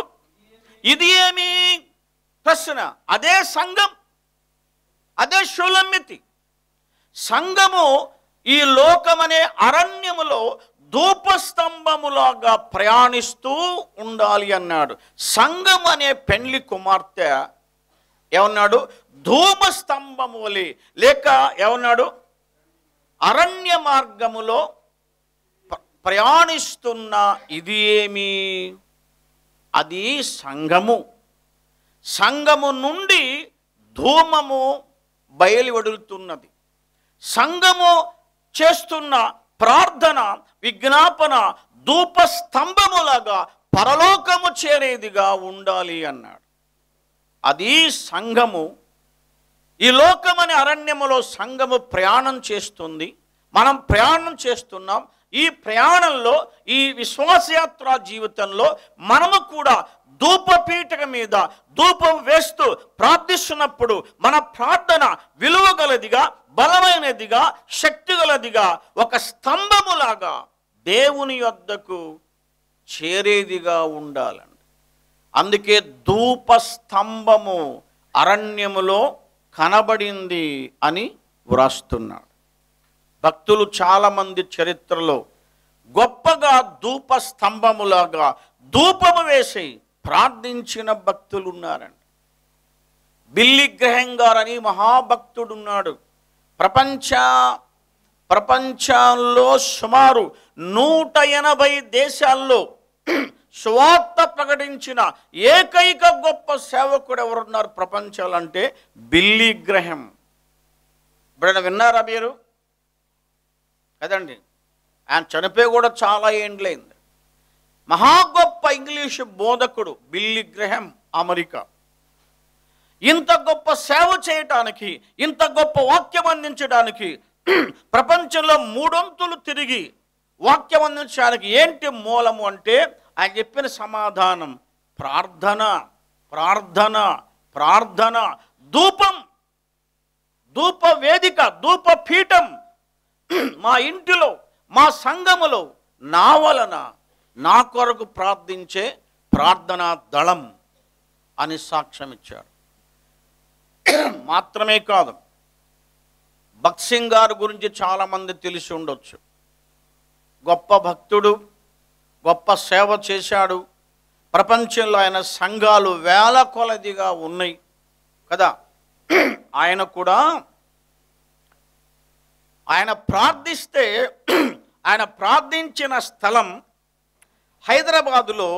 ఇది ఏమి ప్రశ్న? అదే సంఘం, అదే షులమ్మితి. సంఘము ఈ లోకమనే అరణ్యములో ధూపస్తంభములాగా ప్రయాణిస్తూ ఉండాలి అన్నాడు. సంఘం అనే పెండ్లి కుమార్తె ఏమన్నాడు? ధూపస్తంభము వలె, లేక ఏమన్నాడు? అరణ్య మార్గములో ప్రయాణిస్తున్న ఇది ఏమి? అది సంఘము. సంఘము నుండి ధూమము బయలు వదులుతున్నది. సంఘము చేస్తున్న ప్రార్థన, విజ్ఞాపన ధూపస్తంభములాగా పరలోకము చేరేదిగా ఉండాలి అన్నాడు. అది సంఘము. ఈ లోకమనే అరణ్యములో సంఘము ప్రయాణం చేస్తుంది. మనం ప్రయాణం చేస్తున్నాం. ఈ ప్రయాణంలో, ఈ విశ్వాసయాత్ర జీవితంలో మనము కూడా ధూపపీఠక మీద ధూపం వేస్తూ ప్రార్థిస్తున్నప్పుడు మన ప్రార్థన విలువగలదిగా, బలమైనదిగా, శక్తిగలదిగా, ఒక స్తంభములాగా దేవుని యొద్దకు చేరేదిగా ఉండాలండి. అందుకే ధూపస్తంభము అరణ్యములో కనబడింది అని వ్రాస్తున్నాడు. భక్తులు చాలామంది చరిత్రలో గొప్పగా ధూపస్తంభములాగా ధూపము వేసి ప్రార్థించిన భక్తులు ఉన్నారండి. బిల్లీ గ్రహం గారని మహాభక్తుడున్నాడు. ప్రపంచంలో సుమారు 180 దేశాల్లో సువార్త ప్రకటించిన ఏకైక గొప్ప సేవకుడు ఎవరున్నారు ప్రపంచాలంటే? బిల్లీ గ్రహం. ఇప్పుడు విన్నారా మీరు? కదండి. ఆయన చనిపోయి కూడా చాలా ఏండ్లైంది. మహా గొప్ప ఇంగ్లీషు బోధకుడు బిల్లీ గ్రహం, అమెరికా. ఇంత గొప్ప సేవ చేయటానికి, ఇంత గొప్ప వాక్యం అందించడానికి ప్రపంచంలో 3 వంతులు తిరిగి వాక్యం అందించడానికి ఏంటి మూలము అంటే ఆయన చెప్పిన సమాధానం ప్రార్థన, ప్రార్థన, ప్రార్థన. ధూపం, ధూప వేదిక, ధూప పీఠం మా ఇంటిలో, మా సంఘములో నా వలన, నా కొరకు ప్రార్థించే ప్రార్థనా దళం అని సాక్ష్యం ఇచ్చాడు. మాత్రమే కాదు, భక్త్ సింగ్ గారి గురించి చాలామంది తెలిసి ఉండొచ్చు. గొప్ప భక్తుడు, గొప్ప సేవ చేశాడు. ప్రపంచంలో ఆయన సంఘాలు వేల కొలదిగా ఉన్నాయి కదా. ఆయన కూడా ఆయన ప్రార్థిస్తే, ఆయన ప్రార్థించిన స్థలం హైదరాబాదులో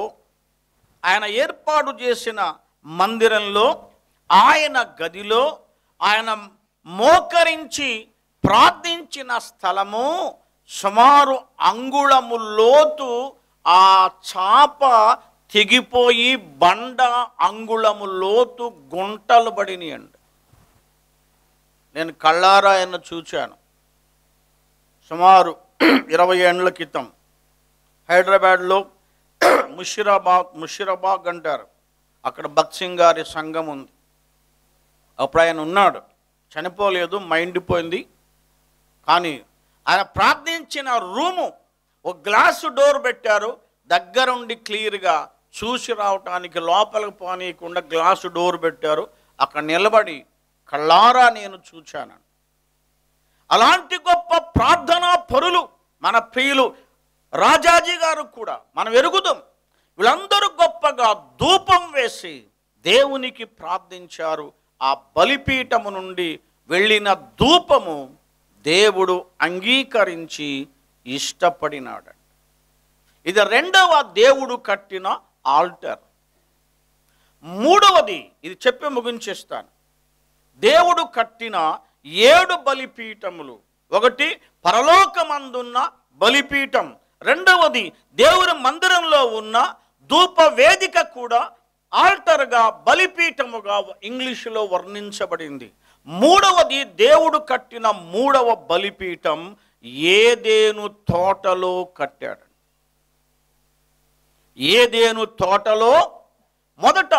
ఆయన ఏర్పాటు చేసిన మందిరంలో, ఆయన గదిలో ఆయన మోకరించి ప్రార్థించిన స్థలము సుమారు అంగుళము లోతు. ఆ చాప తెగిపోయి బండ అంగుళము లోతు గుంటలు పడినాయండి. నేను కళ్ళారా ఆయన చూశాను. సుమారు 20 ఏళ్ల క్రితం హైదరాబాద్లో ముషిరాబాగ్ అంటారు, అక్కడ భక్త్ సింగ్ గారి సంఘం ఉంది. అప్పుడు ఆయన ఉన్నాడు, చనిపోలేదు, మైండ్ పోయింది. కానీ ఆయన ప్రార్థించిన రూము ఒక గ్లాసు డోర్ పెట్టారు, దగ్గరుండి క్లియర్గా చూసి రావటానికి లోపలికి పోనీయకుండా గ్లాసు డోర్ పెట్టారు. అక్కడ నిలబడి కళ్ళారా నేను చూచాను. అలాంటి గొప్ప ప్రార్థనా పరులు మన ప్రియులు రాజాజీ గారు కూడా మనం ఎరుగుదాం. వీళ్ళందరూ గొప్పగా ధూపం వేసి దేవునికి ప్రార్థించారు. ఆ బలిపీఠము నుండి వెళ్ళిన ధూపము దేవుడు అంగీకరించి ఇష్టపడినాడు. ఇది రెండవ దేవుడు కట్టిన ఆల్టర్. మూడవది, ఇది చెప్పి ముగించేస్తాను, దేవుడు కట్టిన 7 బలిపీఠములు. ఒకటి పరలోకమందున్న బలిపీఠం, రెండవది దేవుని మందిరంలో ఉన్న ధూప వేదిక కూడా ఆల్టర్గా బలిపీఠముగా ఇంగ్లీషులో వర్ణించబడింది. మూడవది దేవుడు కట్టిన 3వ బలిపీఠం ఏదేను తోటలో కట్టాడు. ఏదేను తోటలో మొదట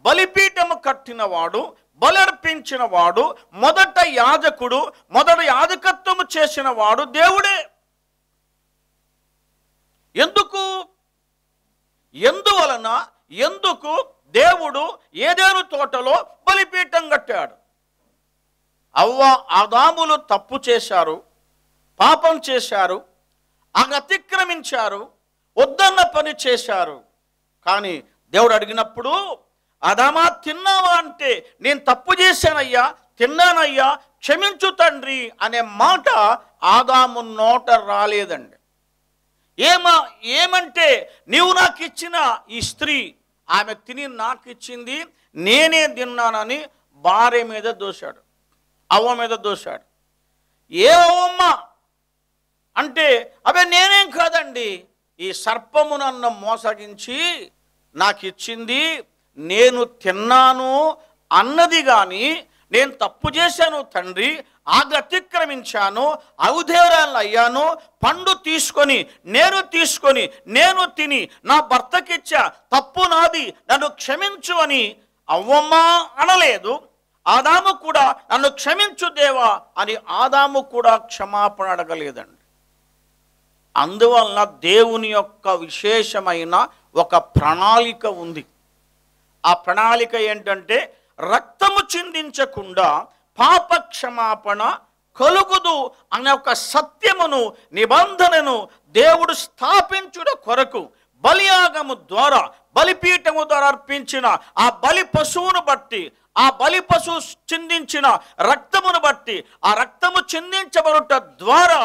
బలిపీఠము కట్టినవాడు, బలర్పించిన వాడు, మొదట యాజకుడు, మొదట యాజకత్వము చేసిన వాడు దేవుడే. ఎందుకు దేవుడు ఏదేను తోటలో బలిపీఠం కట్టాడు? అవ్వ ఆదాములు తప్పు చేశారు, పాపం చేశారు, అతిక్రమించారు, వద్దన్న పని చేశారు. కానీ దేవుడు అడిగినప్పుడు, ఆదామా తిన్నావా అంటే, నేను తప్పు చేశానయ్యా, తిన్నానయ్యా, క్షమించు తండ్రి అనే మాట ఆదాము నోట రాలేదండి. ఏమంటే, నీవు నాకు ఇచ్చిన ఈ స్త్రీ, ఆమె తిని నాకు ఇచ్చింది, నేనే తిన్నానని భార్య మీద దోశాడు, అవ్వ మీద దోశాడు. ఏ అవ్వమ్మ అంటే, అవి నేనేం కాదండి, ఈ సర్పము నన్ను మోసగించి నాకు ఇచ్చింది, నేను తిన్నాను అన్నది. కానీ నేను తప్పు చేశాను తండ్రి, అతిక్రమించాను, అవిధేయురాలను అయ్యాను, పండు తీసుకొని నేను తిని నా భర్తకిచ్చా, తప్పు నాది, నన్ను క్షమించు అని అవ్వమ్మ అనలేదు. ఆదాము కూడా నన్ను క్షమించు దేవా అని ఆదాము కూడా క్షమాపణ అడగలేదండి. అందువలన దేవుని యొక్క విశేషమైన ఒక ప్రణాళిక ఉంది. ఆ ప్రణాళిక ఏంటంటే, రక్తము చిందించకుండా పాప క్షమాపణ కలుగుదు అనే ఒక సత్యమును, నిబంధనను దేవుడు స్థాపించుట కొరకు బలియాగము ద్వారా, బలిపీఠము ద్వారా అర్పించిన ఆ బలి పశువును బట్టి, ఆ బలి పశువు చిందించిన రక్తమును బట్టి, ఆ రక్తము చిందించబడుట ద్వారా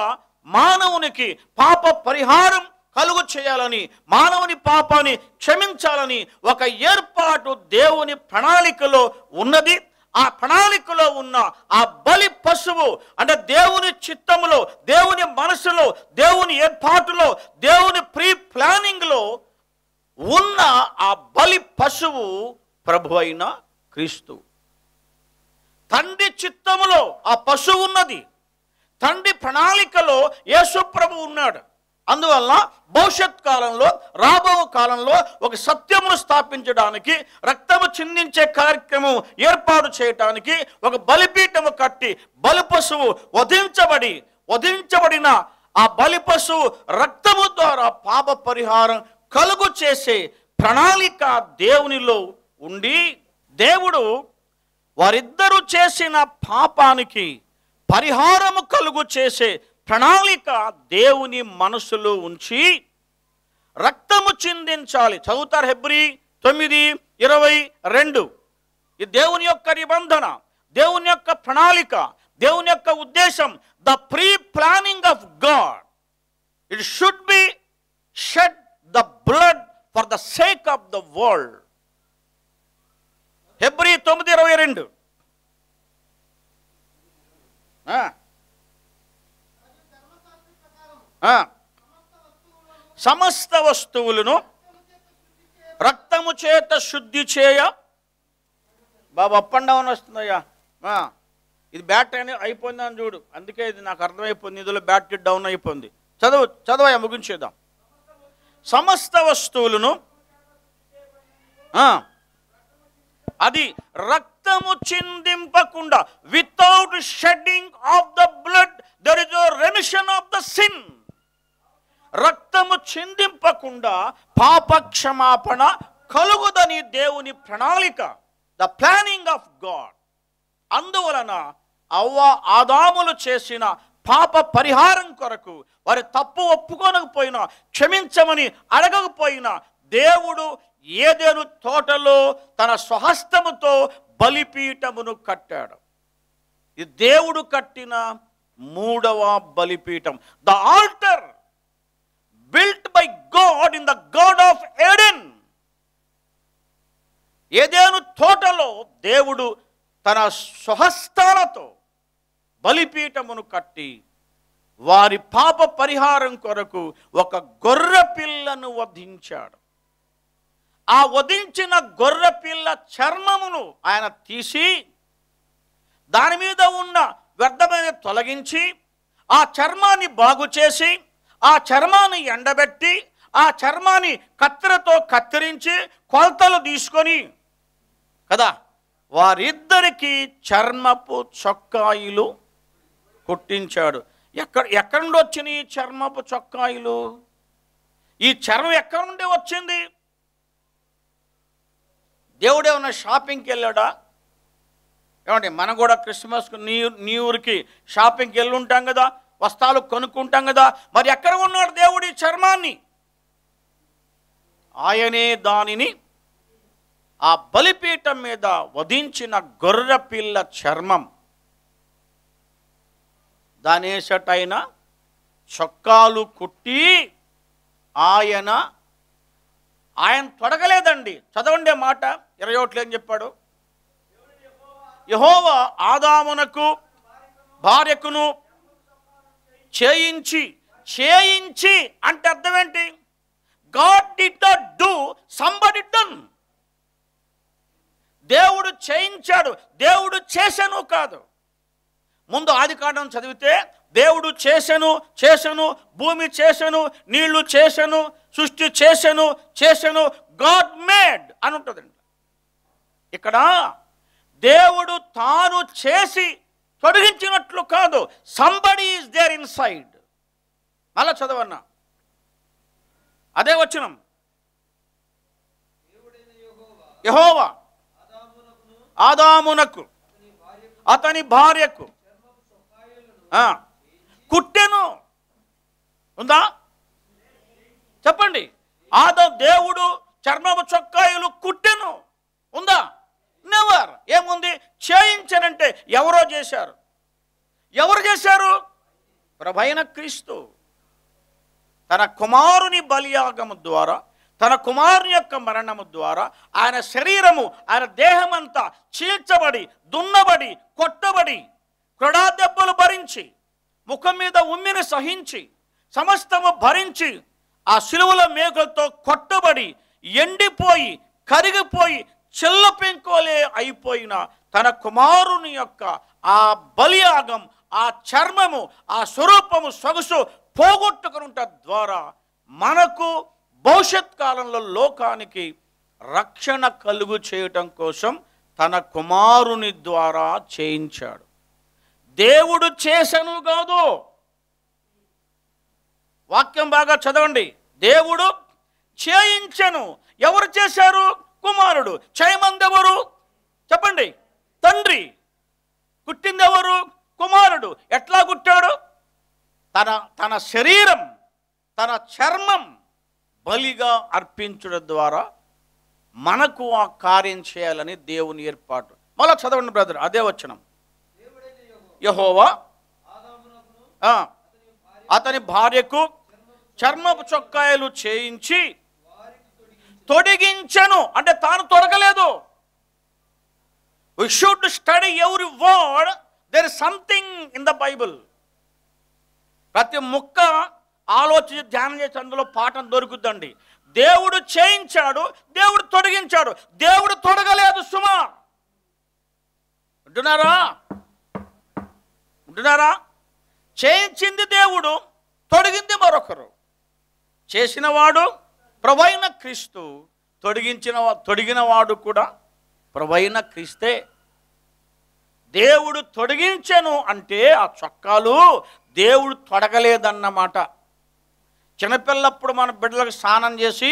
మానవునికి పాప పరిహారం కలుగు చేయాలని, మానవుని పాపాన్ని క్షమించాలని ఒక ఏర్పాటు దేవుని ప్రణాళికలో ఉన్నది. ఆ ప్రణాళికలో ఉన్న ఆ బలి పశువు అంటే దేవుని చిత్తములో, దేవుని మనసులో, దేవుని ఏర్పాటులో, దేవుని ప్రీ ప్లానింగ్లో ఉన్న ఆ బలి పశువు ప్రభు అయిన క్రీస్తు. తండ్రి చిత్తములో ఆ పశువు ఉన్నది, తండ్రి ప్రణాళికలో యేసు ప్రభు ఉన్నాడు. అందువల్ల భవిష్యత్ కాలంలో, రాబో కాలంలో ఒక సత్యమును స్థాపించడానికి, రక్తము చిందించే కార్యక్రమం ఏర్పాటు చేయటానికి ఒక బలిపీఠము కట్టి, బలి పశువు వధించబడిన ఆ బలి పశువు రక్తము ద్వారా పాప పరిహారం కలుగు చేసే ప్రణాళిక దేవునిలో ఉండి, దేవుడు వారిద్దరూ చేసిన పాపానికి పరిహారము కలుగు చేసే ప్రణాళిక దేవుని మనసులో ఉంచి రక్తము చిందించాలి. చదువుతారు హెబ్రీ 9:22. ఇది దేవుని యొక్క నిబంధన, దేవుని యొక్క ప్రణాళిక, దేవుని యొక్క ఉద్దేశం. The pre planning of God, it should be shed the blood for the sake of the world. Hebrew 9:22. సమస్త వస్తువులను రక్తము చేత శుద్ధి చేయ. బాబు అప్ అండ్ డౌన్ వస్తుందయ్యా. ఇది బ్యాటరీ అని అయిపోయిందని చూడు, అందుకే ఇది నాకు అర్థమైపోయింది, ఇందులో బ్యాటరీ డౌన్ అయిపోయింది. చదవయ్యా, ముగించేద్దాం. సమస్త వస్తువులను, అది రక్తము చిందింపకుండా, without shedding of the blood there is no remission of the sin. రక్తము చిందింపకుండా పాప క్షమాపణ కలుగుదని దేవుని ప్రణాళిక, ద ప్లానింగ్ ఆఫ్ గాడ్. అందువలన అవ్వ ఆదాములు చేసిన పాప పరిహారం కొరకు, వారి తప్పు ఒప్పుకోనకపోయినా, క్షమించమని అడగకపోయినా, దేవుడు ఏదెను తోటలో తన స్వహస్తముతో బలిపీఠమును కట్టాడు. ఇది దేవుడు కట్టిన 3వ బలిపీఠం. The altar built by God in the garden of Eden. ఏదెను తోటలో దేవుడు తన స్వహస్తాలతో బలిపీఠమును కట్టి వారి పాప పరిహారం కొరకు ఒక గొర్రె పిల్లను వధించాడు. ఆ వధించిన గొర్రె పిల్ల చర్మమును ఆయన తీసి దాని మీద ఉన్న వ్యర్థమైన తొలగించి, ఆ చర్మాన్ని బాగు చేసి, ఆ చర్మాన్ని ఎండబెట్టి, ఆ చర్మాన్ని కత్తెరతో కత్తిరించి కొలతలు తీసుకొని కదా వారిద్దరికి చర్మపు చొక్కాయిలు కుట్టించాడు. ఎక్కడి నుండి వచ్చినాయి ఈ చర్మపు చొక్కాయిలు? ఈ చర్మం ఎక్కడి నుండి వచ్చింది? దేవుడు ఏమన్నా షాపింగ్కి వెళ్ళాడా? ఏమండి, మనం కూడా క్రిస్మస్కి న్యూ ఇయర్కి షాపింగ్కి వెళ్ళి ఉంటాం కదా, వస్త్రాలు కొనుక్కుంటాం కదా. మరి ఎక్కడ ఉన్నాడు దేవుడు ఈ చర్మాన్ని? ఆయనే దానిని ఆ బలిపీఠం మీద వధించిన గొర్రె పిల్ల చర్మం దానేసటైన చొక్కాలు కుట్టి ఆయన తొడగలేదండి. చదవండి మాట 21 ఏం చెప్పాడు? యెహోవా ఆదామునకు భార్యకును చేయించి అంటే అర్థం ఏంటి? God did not do, somebody done. దేవుడు చేయించాడు, దేవుడు చేసెను కాదు. ముందు ఆదికాండం చదివితే దేవుడు చేసెను, భూమి చేసెను, నీళ్లు చేసెను, సృష్టి చేసెను, గాడ్ మేడ్ అని ఉంటుందండి. ఇక్కడ దేవుడు తాను చేసి తొలగించినట్లు కాదు, somebody is there inside. మళ్ళా చదవన్నా, అదే వచనం. యెహోవా ఆదామునకు అతని భార్యకు కుట్టెను. ఉందా? చెప్పండి. దేవుడు చర్మపు చొక్కాయలు కుట్టెను. ఉందా? నెవర్. ఏముంది? చేయించనంటే ఎవరో చేశారు. ఎవరు చేశారు? ప్రభువైన క్రీస్తు తన కుమారుని బలియాగము ద్వారా, తన కుమారుని యొక్క మరణము ద్వారా ఆయన శరీరము, ఆయన దేహమంతా చీల్చబడి, దున్నబడి, కొట్టబడి, క్రొడా దెబ్బలు భరించి, ముఖం మీద ఉమ్మిని సహించి, సమస్తము భరించి, ఆ శిలువల మేకులతో కొట్టబడి, ఎండిపోయి, కరిగిపోయి, చెల్ల పెంకోలే అయిపోయిన తన కుమారుని యొక్క ఆ బలియాగం, ఆ చర్మము, ఆ స్వరూపము, సొగసు పోగొట్టుకునుట ద్వారా మనకు భవిష్యత్ కాలంలో లోకానికి రక్షణ కలుగు చేయటం కోసం తన కుమారుని ద్వారా చేయించాడు. దేవుడు చేసెను కాదు. వాక్యం బాగా చదవండి. దేవుడు చేయించెను. ఎవరు చేశారు? కుమారుడు. చేయమందెవరు? చెప్పండి. తండ్రి. కుట్టిందెవరు? కుమారుడు. ఎట్లా కుట్టాడు? తన శరీరం, తన చర్మం బలిగా అర్పించడం ద్వారా మనకు ఆ కార్యం చేయాలని దేవుని ఏర్పాటు. మళ్ళా చదవండి బ్రదర్, అదే వచనం. యెహోవా అతని భార్యకు చర్మపు చొక్కాయలు చేయించి తొడిగించెను. అంటే తాను తొడగలేదు. We should study every word. There is something in the Bible. ప్రతి ముక్క ఆలోచించి ధ్యానం చేసి అందులో పాఠం దొరుకుతుందండి. దేవుడు చేయించాడు, దేవుడు తొడిగించాడు, దేవుడు తొడగలేదు సుమా. ఉంటున్నారా? చేయించింది దేవుడు, తొడిగింది మరొకరు. చేసినవాడు ప్రభువైన క్రీస్తు, తొడిగినవాడు కూడా ప్రభువైన క్రీస్తే. దేవుడు తొడిగించెను అంటే ఆ చొక్కాలు దేవుడు తొడగలేదన్నమాట. చిన్నపిల్లప్పుడు మన బిడ్డలకు స్నానం చేసి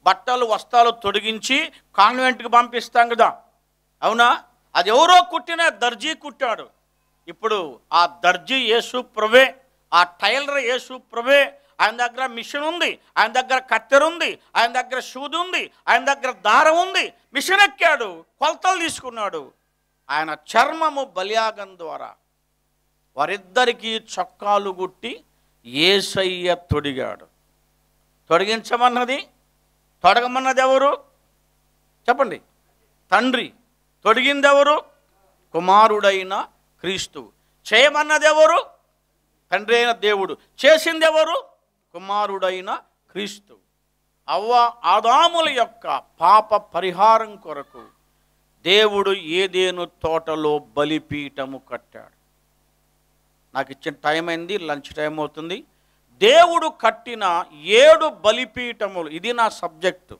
బట్టలు వస్త్రాలు తొడిగించి కాన్వెంట్కి పంపిస్తాం కదా, అవునా? అది ఎవరో కుట్టిన దర్జీ కుట్టాడు. ఇప్పుడు ఆ దర్జీ యేసు ప్రభువే, ఆ టైలర్ యేసు ప్రభువే. ఆయన దగ్గర మిషన్ ఉంది, ఆయన దగ్గర కత్తెర ఉంది, ఆయన దగ్గర సూది ఉంది, ఆయన దగ్గర దారం ఉంది. మిషన్ ఎక్కాడు, కొలతలు తీసుకున్నాడు. ఆయన చర్మము బలియాగం ద్వారా వారిద్దరికీ చొక్కాలు గుట్టి యేసయ్య తొడిగాడు. తొడిగించమన్నది, తొడగమన్నది ఎవరు చెప్పండి? తండ్రి. తొడిగింది ఎవరు? కుమారుడైన క్రీస్తు. చేయమన్నది ఎవరు? తండ్రి అయిన దేవుడు. చేసింది ఎవరు? కుమారుడైన క్రీస్తు. అవ్వ ఆదాముల యొక్క పాప పరిహారం కొరకు దేవుడు ఏదేను తోటలో బలిపీఠము కట్టాడు. నాకు ఇచ్చిన టైం అయింది, లంచ్ టైం అవుతుంది. దేవుడు కట్టిన 7 బలిపీఠములు, ఇది నా సబ్జెక్టు.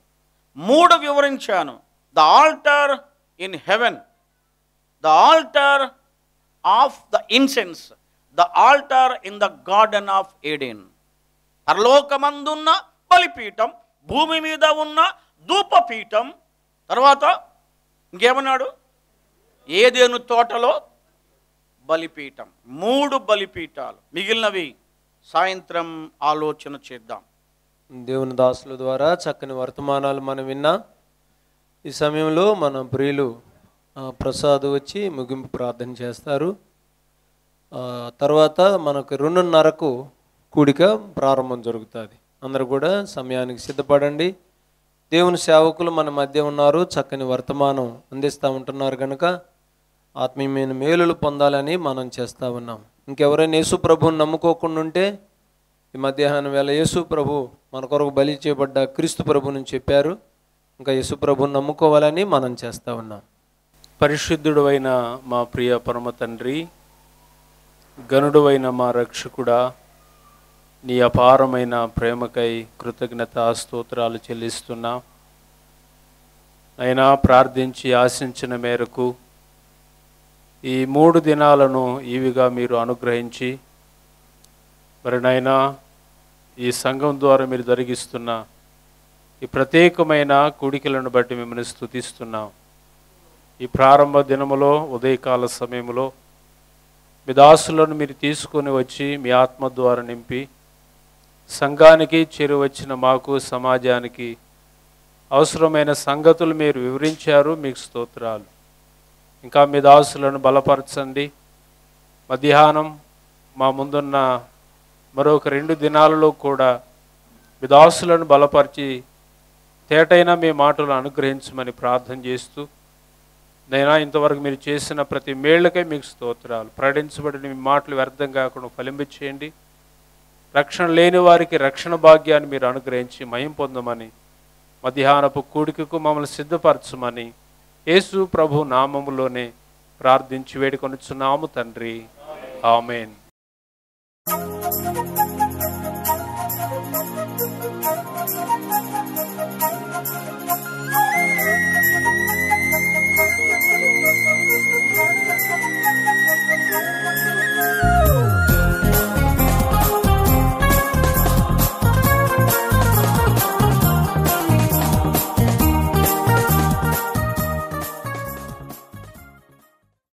3 వివరించాను. The altar in heaven, the altar of the incense, the altar in the garden of Eden. పరలోకమందున్న బలిపీఠం, భూమి మీద ఉన్న ధూపపీఠం, తర్వాత ఇంకేమన్నాడు? ఏదేను తోటలో బలిపీఠం. 3 బలిపీఠాలు. మిగిలినవి సాయంత్రం ఆలోచన చేద్దాం. దేవుని దాసుల ద్వారా చక్కని వర్తమానాలు మనం విన్నా. ఈ సమయంలో మన ప్రియులు ప్రసాద్ వచ్చి ముగింపు ప్రార్థన చేస్తారు. తర్వాత మనకు 2:30కు కూడిక ప్రారంభం జరుగుతుంది. అందరూ కూడా సమయానికి సిద్ధపడండి. దేవుని సేవకులు మన మధ్య ఉన్నారు, చక్కని వర్తమానం అందిస్తూ ఉంటున్నారు కనుక ఆత్మీయమైన మేలులు పొందాలని మనం చేస్తూ ఉన్నాం. ఇంకెవరైనా యేసు ప్రభువుని నమ్ముకోకుండా ఉంటే ఈ మధ్యాహ్నం వేళ యేసు ప్రభు మన కొరకు బలి చేయబడ్డ క్రీస్తు ప్రభుని చెప్పారు. ఇంకా యేసు ప్రభుని నమ్ముకోవాలని మనం చేస్తూ ఉన్నాం. పరిశుద్ధుడు అయిన మా ప్రియ పరమ తండ్రి, గనుడు అయిన మా రక్షకుడా, నీ అపారమైన ప్రేమకై కృతజ్ఞత స్తోత్రాలు చెల్లిస్తున్నా. అయినా ప్రార్థించి ఆశించిన మేరకు ఈ 3 దినాలను ఈవిగా మీరు అనుగ్రహించి, మరి నాయనా ఈ సంఘం ద్వారా మీరు జరిగిస్తున్న ఈ ప్రత్యేకమైన కూడికలను బట్టి మిమ్మల్ని స్తుతిస్తున్నాం. ఈ ప్రారంభ దినములో ఉదయకాల సమయంలో మీ దాసులను మీరు తీసుకొని వచ్చి మీ ఆత్మ ద్వారా నింపి సంఘానికి చేరువచ్చిన మాకు, సమాజానికి అవసరమైన సంగతులు మీరు వివరించారు. మీకు స్తోత్రాలు. ఇంకా మీ దాసులను బలపరచండి. మధ్యాహ్నం మా ముందున్న మరొక 2 దినాలలో కూడా మీ దాసులను బలపరిచి తేటైన మీ మాటలు అనుగ్రహించమని ప్రార్థన చేస్తూ, నైనా ఇంతవరకు మీరు చేసిన ప్రతి మేళ్ళకై మీకు స్తోత్రాలు. ప్రకటించబడిన మీ మాటలు వ్యర్థం కాకుండా ఫలింపచేయండి. రక్షణ లేని వారికి రక్షణ భాగ్యాన్ని మీరు అనుగ్రహించి మహిమ పొందమని, మధ్యాహ్నపు కూడికకు మమ్మల్ని సిద్ధపరచమని యేసు ప్రభు నామములోనే ప్రార్థించి వేడుకొనుచున్నాము తండ్రి. ఆమేన్.